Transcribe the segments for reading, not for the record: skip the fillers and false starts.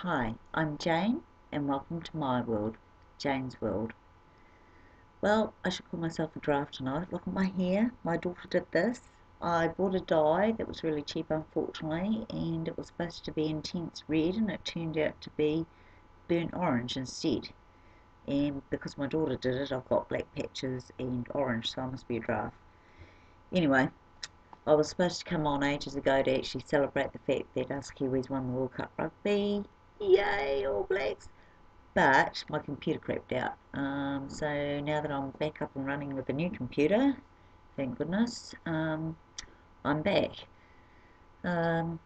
Hi, I'm Jane, and welcome to my world, Jane's World. Well, I should call myself a draft tonight. Look at my hair. My daughter did this. I bought a dye that was really cheap, unfortunately, and it was supposed to be intense red, and it turned out to be burnt orange instead. And because my daughter did it, I've got black patches and orange, so I must be a draft. Anyway, I was supposed to come on ages ago to actually celebrate the fact that us Kiwis won the World Cup Rugby. Yay, All Blacks! But my computer crapped out. So now that I'm back up and running with a new computer, thank goodness, I'm back. Um,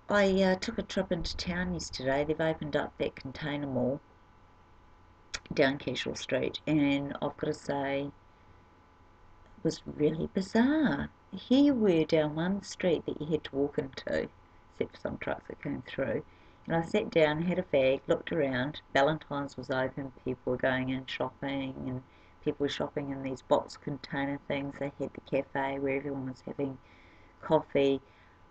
I took a trip into town yesterday. They've opened up that container mall down Cashel Street, and I've got to say, it was really bizarre. Here you were down one street that you had to walk into, except for some trucks that came through. And I sat down, had a fag, looked around. Valentine's was open, people were going in shopping, and people were shopping in these box container things. They had the cafe where everyone was having coffee.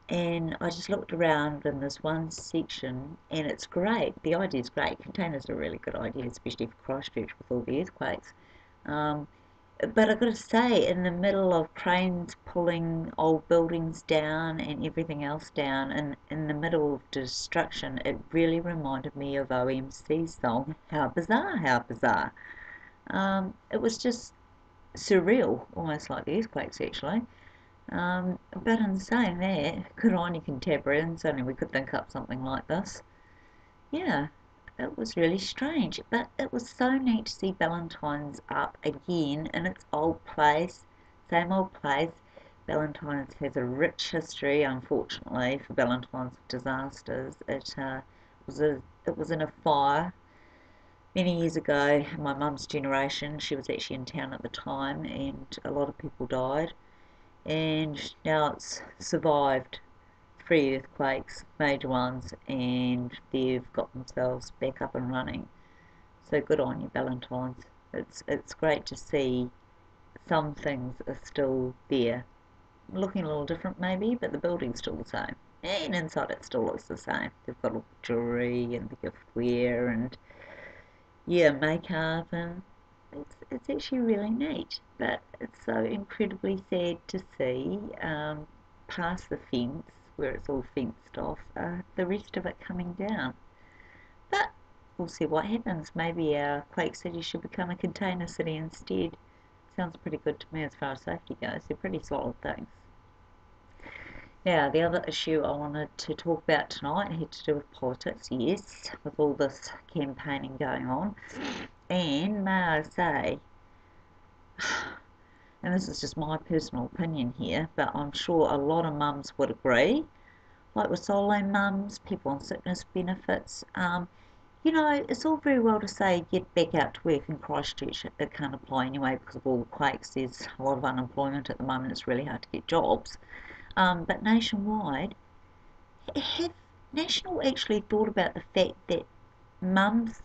And I just looked around in this one section, and it's great. The idea is great. Containers are a really good idea, especially for Christchurch with all the earthquakes. Um, but I've got to say, in the middle of cranes pulling old buildings down and everything else down, and in the middle of destruction, it really reminded me of OMC's song, How Bizarre, How Bizarre. It was just surreal, almost like the earthquakes actually. But in saying that, good on you Cantabrians, only we could think up something like this. Yeah, it was really strange, but it was so neat to see Valentine's up again in its old place, same old place. Valentine's has a rich history, unfortunately, for Valentine's disasters. It was in a fire many years ago. My mum's generation, she was actually in town at the time, and a lot of people died. And now it's survived 3 earthquakes, major ones, and they've got themselves back up and running. So good on you, Valentine's. It's great to see some things are still there. Looking a little different maybe, but the building's still the same. And inside it still looks the same. They've got all the jewellery and the giftware and yeah, makeup, and it's actually really neat. But it's so incredibly sad to see past the fence where it's all fenced off, the rest of it coming down. But we'll see what happens. Maybe our Quake City should become a container city instead. Sounds pretty good to me as far as safety goes. They're pretty solid things. Now, the other issue I wanted to talk about tonight had to do with politics, yes, with all this campaigning going on. And may I say, and this is just my personal opinion here, but I'm sure a lot of mums would agree, like with solo mums, people on sickness benefits, it's all very well to say get back out to work in Christchurch. It can't apply anyway because of all the quakes. There's a lot of unemployment at the moment. It's really hard to get jobs. But nationwide, have National actually thought about the fact that mums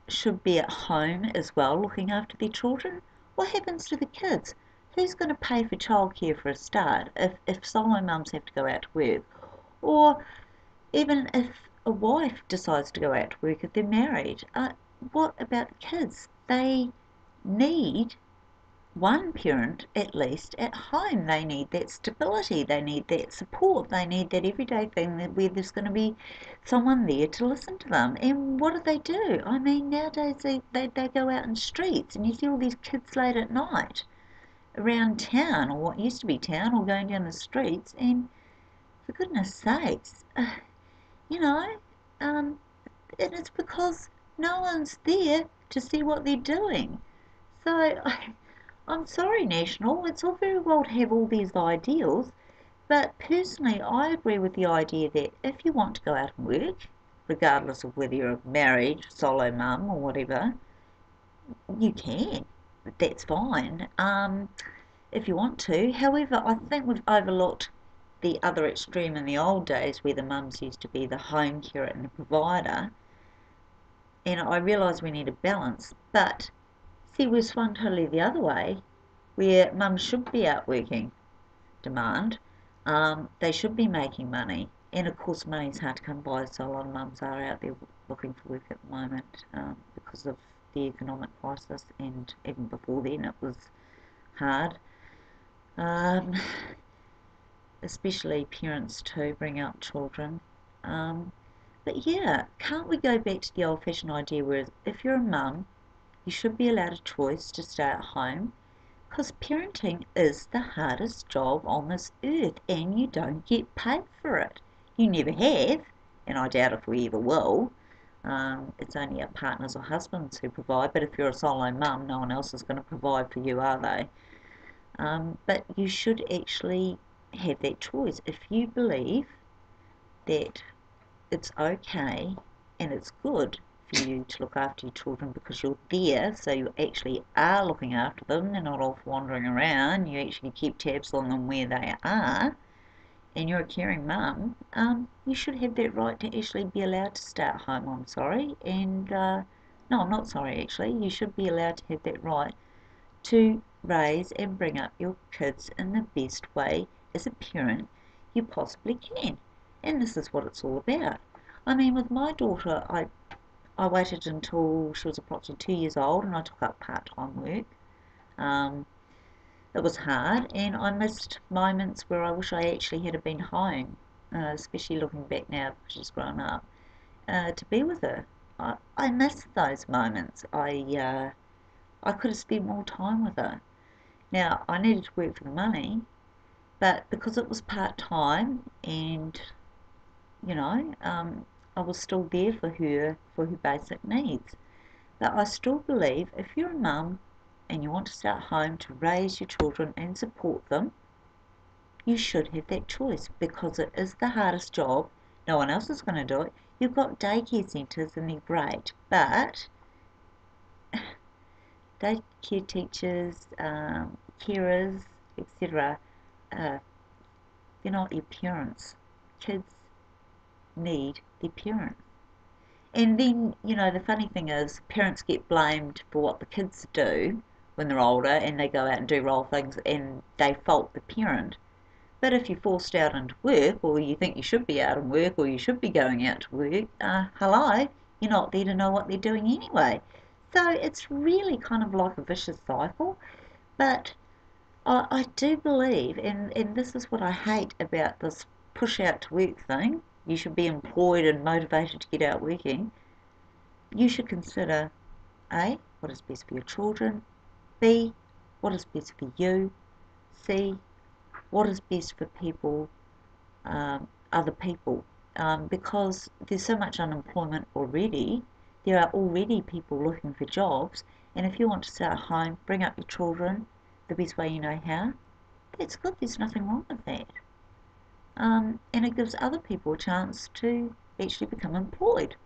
should be at home as well looking after their children? What happens to the kids? Who's going to pay for childcare for a start if solo mums have to go out to work? Or even if a wife decides to go out to work if they're married, what about the kids? They need one parent at least at home. They need that stability, they need that support, they need that everyday thing where there's going to be someone there to listen to them. And what do? I mean, nowadays they go out in streets and you see all these kids late at night around town, or what used to be town, or going down the streets, and for goodness sakes, you know, um, and it's because no one's there to see what they're doing. So I'm sorry, National, it's all very well to have all these ideals, but personally, I agree with the idea that if you want to go out and work, regardless of whether you're a married, solo mum, or whatever, you can. That's fine. If you want to. However, I think we've overlooked the other extreme in the old days where the mums used to be the home carer and the provider. And I realise we need a balance, but see, we've swung totally the other way, where mums should be out working demand. They should be making money, And of course, money's hard to come by, so a lot of mums are out there looking for work at the moment because of the economic crisis, and even before then it was hard. Um, Especially parents to bring up children. But yeah, can't we go back to the old-fashioned idea where if you're a mum, you should be allowed a choice to stay at home? Because parenting is the hardest job on this earth, and you don't get paid for it. You never have, and I doubt if we ever will. It's only our partners or husbands who provide, but if you're a solo mum, no one else is going to provide for you, are they? But you should actually have that choice. If you believe that it's okay and it's good for you to look after your children because you're there, so you actually are looking after them, they're not off wandering around, you actually keep tabs on them where they are, and you're a caring mum, you should have that right to actually be allowed to stay at home, I'm sorry, and no, I'm not sorry actually, you should be allowed to have that right to raise and bring up your kids in the best way as a parent you possibly can. And this is what it's all about. I mean, with my daughter, I waited until she was approximately 2 years old and I took up part-time work. Um, it was hard, and I missed moments where I wish I actually had been home, especially looking back now because she's grown up, to be with her. I miss those moments. I could have spent more time with her. Now, I needed to work for the money, but because it was part-time and, you know, I was still there for her basic needs. But I still believe if you're a mum and you want to stay at home to raise your children and support them, you should have that choice because it is the hardest job. No one else is going to do it. You've got daycare centres and they're great, but daycare teachers, carers, etc., uh, they're not your parents. Kids need their parents. And then, you know, the funny thing is, parents get blamed for what the kids do when they're older and they go out and do role things and they fault the parent. But if you're forced out into work, or you think you should be out in work, or you should be going out to work, hello, you're not there to know what they're doing anyway. So it's really kind of like a vicious cycle. But I do believe, and this is what I hate about this push out to work thing, you should be employed and motivated to get out working. You should consider A, what is best for your children, B, what is best for you, C, what is best for people, other people, because there's so much unemployment already. There are already people looking for jobs, and if you want to stay at home, bring up your children the best way you know how, that's good. There's nothing wrong with that. And it gives other people a chance to actually become employed.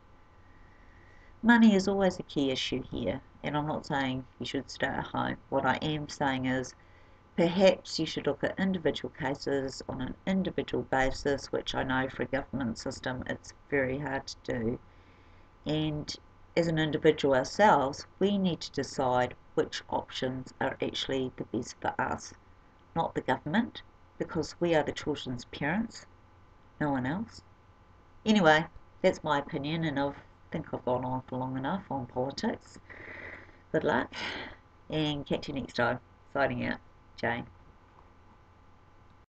Money is always a key issue here, and I'm not saying you should stay at home. What I am saying is perhaps you should look at individual cases on an individual basis, which I know for a government system it's very hard to do. And as an individual ourselves, we need to decide which options are actually the best for us, not the government, because we are the children's parents, no one else. Anyway, that's my opinion, and I think I've gone on for long enough on politics. Good luck, and catch you next time. Signing out, Jane.